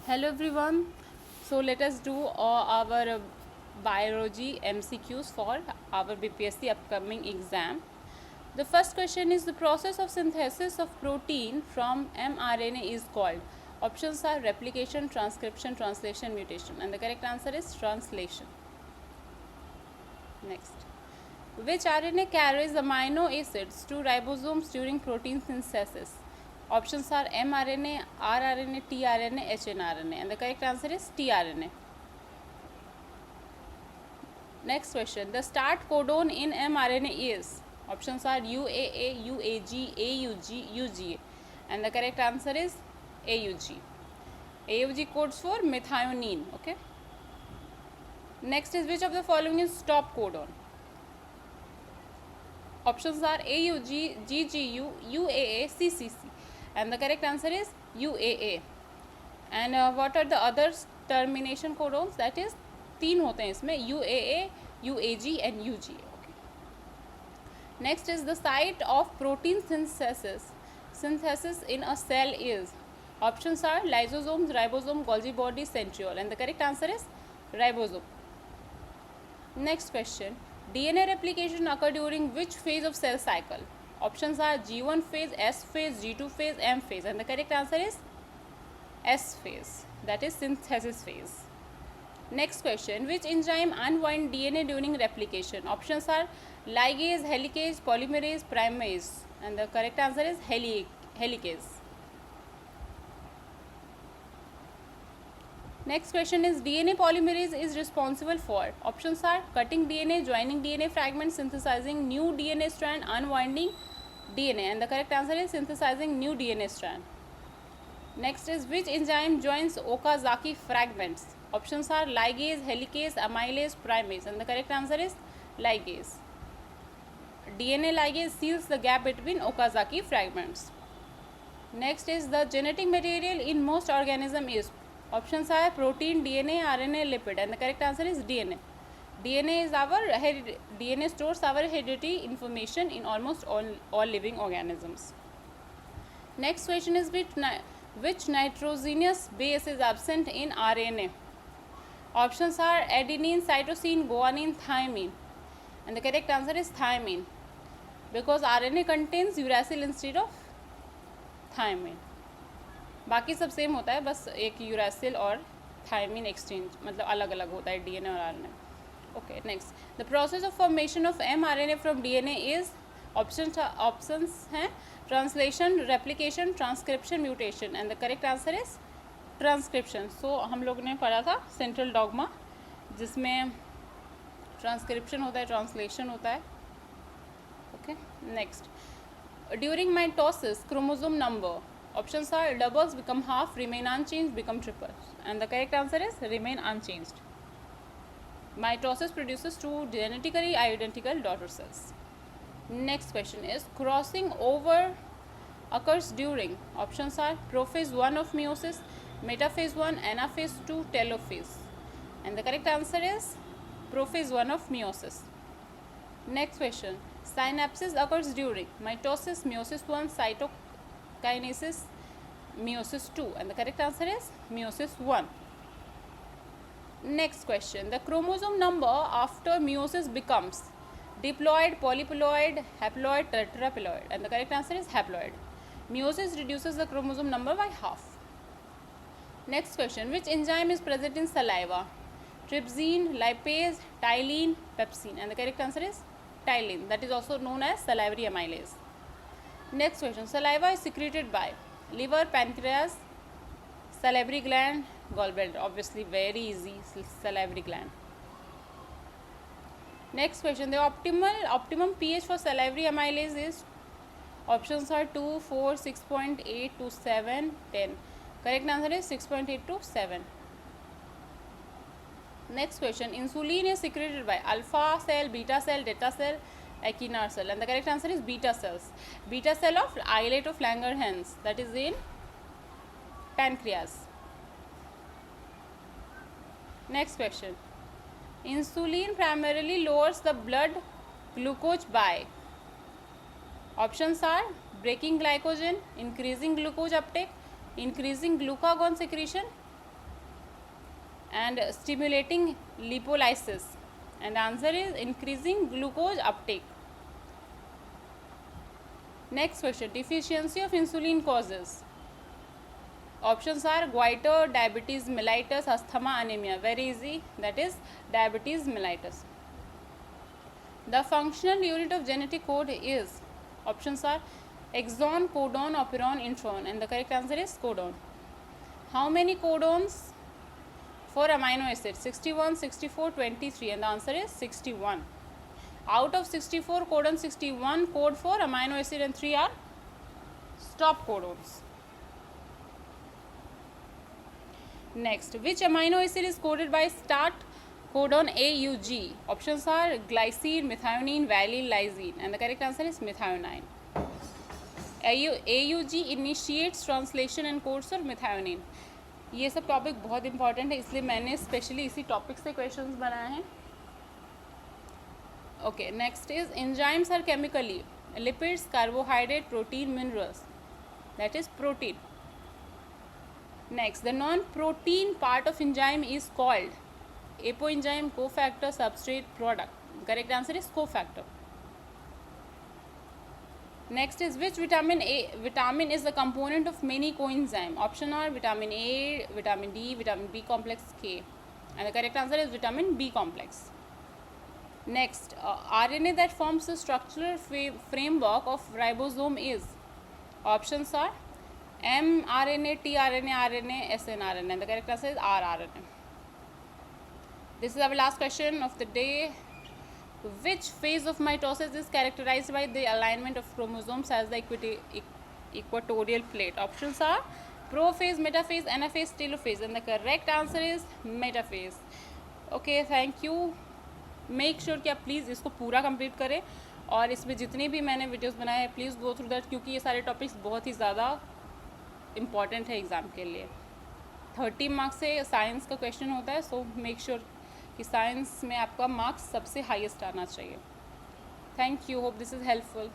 Hello everyone. So let us do our biology MCQs for our BPSC upcoming exam. The first question is the process of synthesis of protein from mRNA is called. Options are replication, transcription, translation, mutation, and the correct answer is translation. Next. Which RNA carries amino acids to ribosomes during protein synthesis? Options are mRNA, rRNA, tRNA, hnRNA, and the correct answer is tRNA. Next question. The start codon in mRNA is? Options are UAA, UAG, AUG, UGA, and the correct answer is AUG. AUG codes for methionine. Okay. Next is which of the following is stop codon? Options are AUG, GGU, UAA, CCC, and the correct answer is UAA. And what are the other termination codons? That is तीन होते हैं इसमें UAA, UAG and UGA. Okay. Next is the site of protein synthesis in a cell is? Options are lysosomes, ribosome, Golgi body, centriole, and the correct answer is ribosome. Next question. DNA replication occur during which phase of cell cycle? Options are G1 phase, S phase, G2 phase, M phase, and the correct answer is S phase, that is synthesis phase. Next question. Which enzyme unwind DNA during replication? Options are ligase, helicase, polymerase, primase, and the correct answer is helicase. Next question is DNA polymerase is responsible for? Options are cutting DNA, joining DNA fragments, synthesizing new DNA strand, unwinding DNA, and the correct answer is synthesizing new DNA strand. Next is which enzyme joins Okazaki fragments? Options are ligase, helicase, amylase, primase, and the correct answer is ligase. DNA ligase seals the gap between Okazaki fragments. Next is the genetic material in most organism is? Options are protein, DNA, RNA, lipid, and the correct answer is DNA. DNA stores our hereditary information in almost all living organisms. Next question is which nitrogenous base is absent in RNA? Options are adenine, cytosine, guanine, thymine, and the correct answer is thymine, because RNA contains uracil instead of thymine. बाकी सब same होता है, बस एक uracil और thiamine exchange मतलब अलग अलग होता है डीएनए और RNA. Okay. Next. The process of formation of mRNA from DNA is? Options हैं translation, replication, transcription, mutation, and the correct answer is transcription. So हम लोग ने पढ़ा था सेंट्रल डॉगमा, जिसमें ट्रांसक्रिप्शन होता है, ट्रांसलेशन होता है. Okay. Next. During mitosis chromosome number? Options are doubles become half, remain unchanged, become triples, and the correct answer is remain unchanged. Mitosis produces two genetically identical daughter cells. Next question is crossing over occurs during? Options are prophase 1 of meiosis, metaphase 1, anaphase 2, telophase, and the correct answer is prophase 1 of meiosis. Next question. Synapsis occurs during mitosis, meiosis 1, cytokinesis, meiosis 2, and the correct answer is meiosis 1. Next question. The chromosome number after meiosis becomes diploid, polyploid, haploid, tetraploid, and the correct answer is haploid. Meiosis reduces the chromosome number by half. Next question. Which enzyme is present in saliva? Trypsin, lipase, ptyalin, pepsin, and the correct answer is ptyalin, that is also known as salivary amylase. Next question. Saliva is secreted by liver, pancreas, salivary gland, gallbladder. Obviously very easy, salivary gland. Next question. The optimum pH for salivary amylase is? Options are 2, 4, 6.8 to 7, 10. Correct answer is 6.8 to 7. Next question. Insulin is secreted by alpha cell, beta cell, delta cell, Echinard cell, and the correct answer is beta cells. Beta cell of islet of Langerhans, that is in pancreas. Next question. Insulin primarily lowers the blood glucose by? Options are breaking glycogen, increasing glucose uptake, increasing glucagon secretion, and stimulating lipolysis, and the answer is increasing glucose uptake. Next question, deficiency of insulin causes. Options are goiter, diabetes mellitus, asthma, anemia. Very easy, that is diabetes mellitus. The functional unit of genetic code is, options are exon, codon, operon, intron, and the correct answer is codon. How many codons for amino acids? 61, 64, 23, and the answer is 61. Out of 64 codons, 61 code for amino acid and 3 are stop codons. Next, which amino acid is coded by start codon AUG? Options are glycine, methionine, valine, lysine, and the correct answer is methionine. AUG initiates translation and codes for methionine. ये सब topic बहुत important है, इसलिए मैंने specially इसी topic से questions बनाए हैं. Okay, next is enzymes are chemically lipids, carbohydrate, protein, minerals. That is protein. Next, the non-protein part of enzyme is called apoenzyme, cofactor, substrate, product. Correct answer is cofactor. Next is which vitamin is a component of many coenzyme? Option are vitamin A, vitamin D, vitamin B complex, K, and the correct answer is vitamin B complex. Next, RNA that forms the structural framework of ribosome is, options are mRNA, tRNA, RNA, snRNA, and the correct answer is rRNA. This is our last question of the day. Which phase of mitosis is characterized by the alignment of chromosomes as the equatorial plate? Options are prophase, metaphase, anaphase, telophase, and the correct answer is metaphase. Okay, thank you. Make sure कि आप please इसको पूरा complete करें, और इसमें जितने भी मैंने वीडियोस बनाए हैं प्लीज़ गो थ्रू दैट, क्योंकि ये सारे टॉपिक्स बहुत ही ज़्यादा इम्पॉर्टेंट है एग्ज़ाम के लिए. 30 मार्क्स से साइंस का क्वेश्चन होता है, सो मेक श्योर कि साइंस में आपका मार्क्स सबसे हाईएस्ट आना चाहिए. Thank you, hope this is helpful.